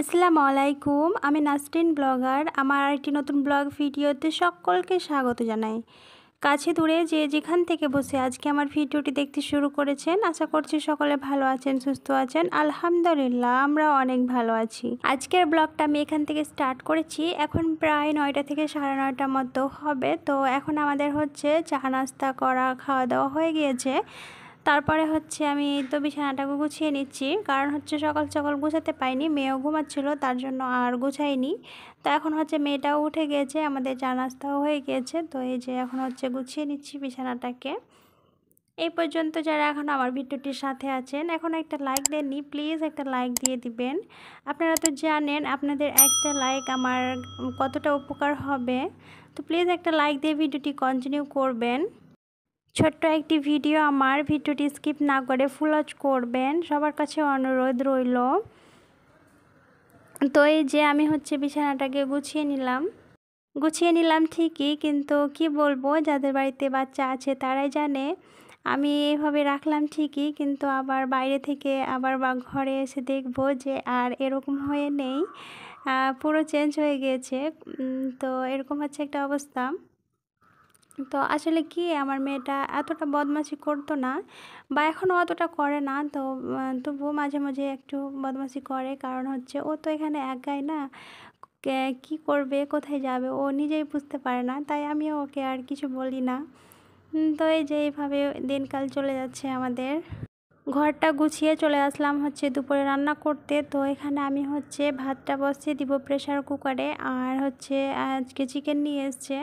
আসসালামু আলাইকুম। আমি নাসরিন ব্লগার। আমার আরেকটি নতুন ব্লগ ভিডিওতে সকলকে স্বাগত জানাই। কাছে দূরে যে যেখান থেকে বসে আজকে আমার ভিডিওটি দেখতে শুরু করেছেন, আশা করছি সকলে ভালো আছেন, সুস্থ আছেন। আলহামদুলিল্লাহ, আমরা অনেক ভালো আছি। আজকের ব্লগটা আমি এখান থেকে স্টার্ট করেছি। এখন প্রায় 9টা থেকে 9:30 মতো হবে। তো এখন আমাদের হচ্ছে চা নাস্তা করা, খাওয়া দাওয়া হয়ে গিয়েছে। তারপরে হচ্ছে আমি তো বিছানাটাকে গুছিয়ে নিচ্ছি, কারণ হচ্ছে সকাল সকাল গুছাতে পাইনি, মেয়েও ঘুমাচ্ছিল, তার জন্য আর গুছাইনি। তো এখন হচ্ছে মেয়েটাও উঠে গিয়েছে, আমাদের চা নাস্তাও হয়ে গিয়েছে। তো এই যে এখন হচ্ছে গুছিয়ে নিচ্ছি বিছানাটাকে। এই পর্যন্ত যারা এখন আমার ভিডিওটির সাথে আছেন, এখন একটা লাইক দেননি, প্লিজ একটা লাইক দিয়ে দিবেন। আপনারা তো জানেন আপনাদের একটা লাইক আমার কতটা উপকার হবে। তো প্লিজ একটা লাইক দিয়ে ভিডিওটি কন্টিনিউ করবেন। ছোট্ট একটি ভিডিও, আমার ভিডিওটি স্কিপ না করে ফুল ওয়াচ করবেন, সবার কাছে অনুরোধ রইল। তো এই যে আমি হচ্ছে বিছানাটাকে গুছিয়ে নিলাম ঠিকই, কিন্তু কি বলবো, যাদের বাড়িতে বাচ্চা আছে তারাই জানে। আমি এইভাবে রাখলাম ঠিকই, কিন্তু আবার বাইরে থেকে আবার বা ঘরে এসে দেখবো যে আর এরকম হয়ে নেই, পুরো চেঞ্জ হয়ে গিয়েছে। তো এরকম হচ্ছে একটা অবস্থা। তো আসলে কি, আমার মেয়েটা এতটা বদমাশি করতো না, বা এখনও অতটা করে না। তো তবুও মাঝে মাঝে একটু বদমাশি করে, কারণ হচ্ছে ও তো এখানে একাই না, কি করবে, কোথায় যাবে ও নিজেই বুঝতে পারে না, তাই আমিও ওকে আর কিছু বলি না। তো এই যে এইভাবে দিনকাল চলে যাচ্ছে আমাদের। ঘরটা গুছিয়ে চলে আসলাম হচ্ছে দুপুরে রান্না করতে। তো এখানে আমি হচ্ছে ভাতটা বসিয়ে দিব প্রেসার কুকারে, আর হচ্ছে আজকে চিকেন নিয়ে এসছে।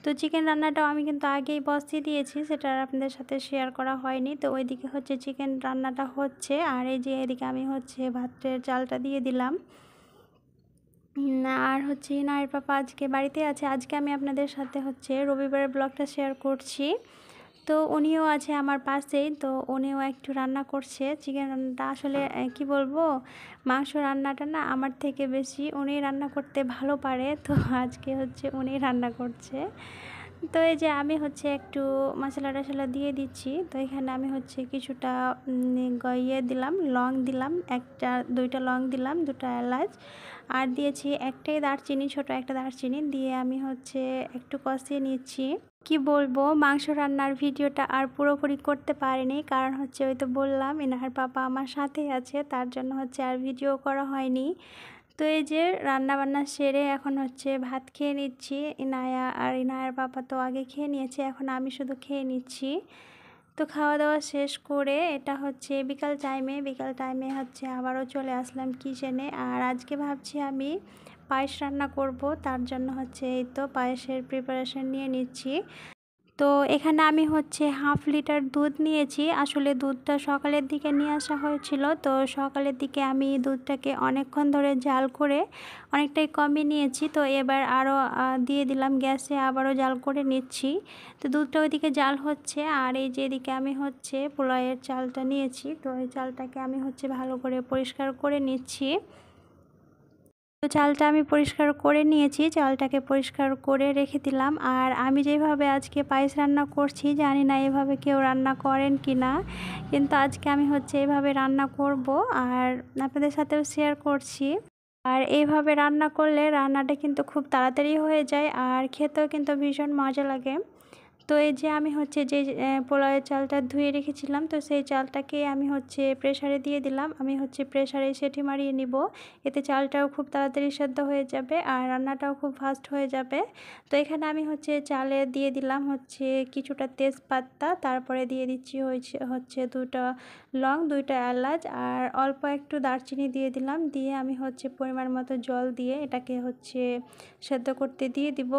তো চিকেন রান্নাটাও আমি কিন্তু আগেই বসিয়ে দিয়েছি, সেটা আর আপনাদের সাথে শেয়ার করা হয়নি। তো ওইদিকে হচ্ছে চিকেন রান্নাটা হচ্ছে, আর এই যে এদিকে আমি হচ্ছে ভাতের চালটা দিয়ে দিলাম। আর হচ্ছে ইনায়ের পাপা আজকে বাড়িতে আছে। আজকে আমি আপনাদের সাথে হচ্ছে রবিবারের ব্লগটা শেয়ার করছি। তো উনিও আছে আমার পাশেই, তো উনিও একটু রান্না করছে চিকেন রান্নাটা। আসলে কি বলবো, মাংস রান্নাটা না আমার থেকে বেশি উনি রান্না করতে ভালো পারে। তো আজকে হচ্ছে উনি রান্না করছে। তো এই যে আমি হচ্ছে একটু মশলা টশলা দিয়ে দিচ্ছি। তো এখানে আমি হচ্ছে কিছুটা দিলাম, লং দিলাম, দুইটা লং দিলাম, দুটো এলাচ, আর দিয়েছি একটাই দারচিনি, ছোট একটা দারচিনি দিয়ে আমি হচ্ছে একটু কষিয়ে নিচ্ছি। কি বলবো, মাংস রান্নার ভিডিওটা আর পুরোপুরি করতে পারিনি, কারণ হচ্ছে ওই তো বললাম ইনাহার পাপা আমার সাথেই আছে, তার জন্য হচ্ছে আর ভিডিও করা হয়নি। তো এই যে রান্না বান্না সেরে এখন হচ্ছে ভাত খেয়ে নিচ্ছি। ইনায়ার পাপা তো আগে খেয়ে নিয়েছে, এখন আমি শুধু খেয়ে নিচ্ছি। তো খাওয়া দাওয়া শেষ করে এটা হচ্ছে বিকাল টাইমে হচ্ছে আবারও চলে আসলাম কিচেনে। আর আজকে ভাবছি আমি পায়েস রান্না করব, তার জন্য হচ্ছে এই তো পায়েসের প্রিপারেশন নিয়ে নিচ্ছি। তো এখানে আমি হচ্ছে 1/2 লিটার দুধ নিয়েছি। আসলে দুধটা সকালের দিকে নিয়ে আসা হয়েছিল, তো সকালের দিকে আমি দুধটাকে অনেকক্ষণ ধরে জাল করে অনেকটাই কমই নিয়েছি। তো এবার আরও দিয়ে দিলাম গ্যাসে, আবারও জাল করে নিচ্ছি। তো দুধটা ওইদিকে জাল হচ্ছে, আর এই যে এদিকে আমি হচ্ছে পোলাওয়ের চালটা নিয়েছি। তো এই চালটাকে আমি হচ্ছে ভালো করে পরিষ্কার করে নিচ্ছি। তো চালটা আমি পরিষ্কার করে নিয়েছি, চালটাকে পরিষ্কার করে রেখে দিলাম। আর আমি যেভাবে আজকে পায়েস রান্না করছি, জানি না এভাবে কেউ রান্না করেন কি না, কিন্তু আজকে আমি হচ্ছে এভাবে রান্না করব, আর আপনাদের সাথেও শেয়ার করছি। আর এইভাবে রান্না করলে রান্নাটা কিন্তু খুব তাড়াতাড়ি হয়ে যায়, আর খেতেও কিন্তু ভীষণ মজা লাগে। তো এই যে আমি হচ্ছে যে পোলাওয়ের চালটা ধুয়ে রেখেছিলাম, তো সেই চালটাকে আমি হচ্ছে প্রেসারে দিয়ে দিলাম। আমি হচ্ছে প্রেসারে সিটি মারিয়ে নিব, এতে চালটাও খুব তাড়াতাড়ি সেদ্ধ হয়ে যাবে আর রান্নাটাও খুব ফাস্ট হয়ে যাবে। তো এখানে আমি হচ্ছে চালে দিয়ে দিলাম হচ্ছে কিছুটা তেজপাতা, তারপরে দিয়ে দিচ্ছি হচ্ছে দুটো লং, দুইটা এলাচ, আর অল্প একটু দারচিনি দিয়ে দিলাম। দিয়ে আমি হচ্ছে পরিমাণ মতো জল দিয়ে এটাকে হচ্ছে সেদ্ধ করতে দিয়ে দিব।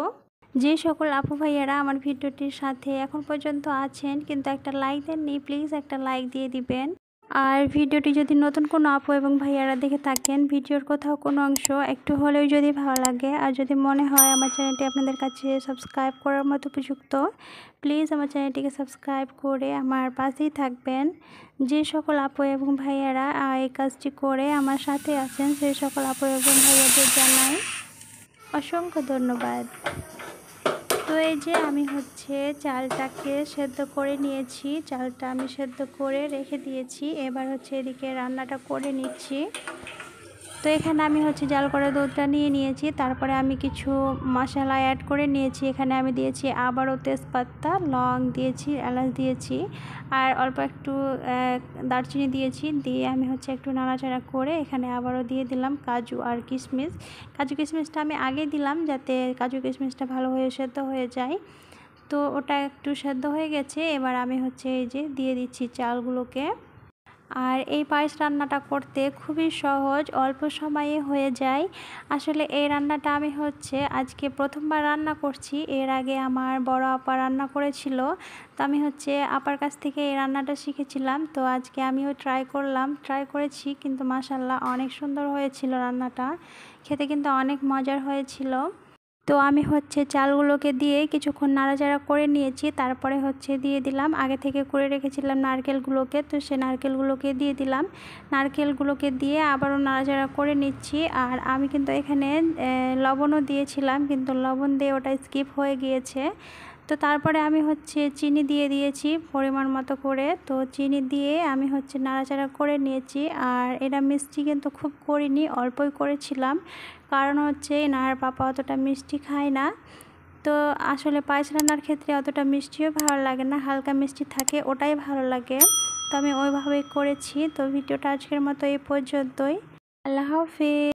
যে সকল আপু ভাইয়ারা আমার ভিডিওটির সাথে এখন পর্যন্ত আছেন কিন্তু একটা লাইক দেননি, প্লিজ একটা লাইক দিয়ে দিবেন। আর ভিডিওটি যদি নতুন কোনো আপু এবং ভাইয়ারা দেখে থাকেন, ভিডিওর কোথাও কোনো অংশ একটু হলেও যদি ভালো লাগে আর যদি মনে হয় আমার চ্যানেলটি আপনাদের কাছে সাবস্ক্রাইব করার মতো উপযুক্ত, প্লিজ আমার চ্যানেলটিকে সাবস্ক্রাইব করে আমার পাশেই থাকবেন। যে সকল আপু এবং ভাইয়ারা এই কাজটি করে আমার সাথে আছেন, সেই সকল আপু এবং ভাইয়াদের জানাই অসংখ্য ধন্যবাদ। তো এই যে আমি হচ্ছে চালটাকে সেদ্ধ করে নিয়েছি, চালটা আমি সেদ্ধ করে রেখে দিয়েছি। এবার হচ্ছে এদিকে রান্নাটা করে নিচ্ছি। তো এখানে আমি হচ্ছে জাল করা দুধটা নিয়ে নিয়েছি, তারপরে আমি কিছু মশলা অ্যাড করে নিয়েছি। এখানে আমি দিয়েছি আবারও তেজপাতা, লং দিয়েছি, এলাচ দিয়েছি, আর অল্প একটু দারচিনি দিয়েছি। দিয়ে আমি হচ্ছে একটু নাড়াচাড়া করে এখানে আবারও দিয়ে দিলাম কাজু আর কিশমিশ। কাজু কিশমিশটা আমি আগে দিলাম যাতে কাজু কিশমিশটা ভালো হয়ে সেদ্ধ হয়ে যায়। তো ওটা একটু সেদ্ধ হয়ে গেছে, এবার আমি হচ্ছে এই যে দিয়ে দিচ্ছি চালগুলোকে। আর এই পায়েস রান্নাটা করতে খুবই সহজ, অল্প সময়ে হয়ে যায়। আসলে এই রান্নাটা আমি হচ্ছে আজকে প্রথমবার রান্না করছি। এর আগে আমার বড় আপা রান্না করেছিল, তো আমি হচ্ছে আপার কাছ থেকে এই রান্নাটা শিখেছিলাম। তো আজকে আমিও ট্রাই করেছি, কিন্তু মাশাআল্লাহ অনেক সুন্দর হয়েছিল রান্নাটা, খেতে কিন্তু অনেক মজার হয়েছিল। তো আমি হচ্ছে চালগুলোকে দিয়ে কিছুক্ষণ নাড়াচাড়া করে নিয়েছি, তারপরে হচ্ছে দিয়ে দিলাম আগে থেকে করে রেখেছিলাম নারকেলগুলোকে। তো সে নারকেলগুলোকে দিয়ে দিলাম, নারকেলগুলোকে দিয়ে আবারও নাড়াচাড়া করে নিচ্ছি। আর আমি কিন্তু এখানে লবণও দিয়েছিলাম, কিন্তু লবণ দিয়ে ওটা স্কিপ হয়ে গিয়েছে। তো তারপরে আমি হচ্ছে চিনি দিয়ে দিয়েছি পরিমাণ মতো করে। তো চিনি দিয়ে আমি হচ্ছে নাড়াচাড়া করে নিয়েছি। আর এটা মিষ্টি কিন্তু খুব করিনি, অল্পই করেছিলাম, কারণ হচ্ছে এনার পাপা অতটা মিষ্টি খায় না। তো আসলে পায়েস রান্নার ক্ষেত্রে অতটা মিষ্টিও ভালো লাগে না, হালকা মিষ্টি থাকে ওটাই ভালো লাগে। তো আমি ওইভাবেই করেছি। তো ভিডিওটা আজকের মতো এই পর্যন্তই। আল্লাহ হাফেজ।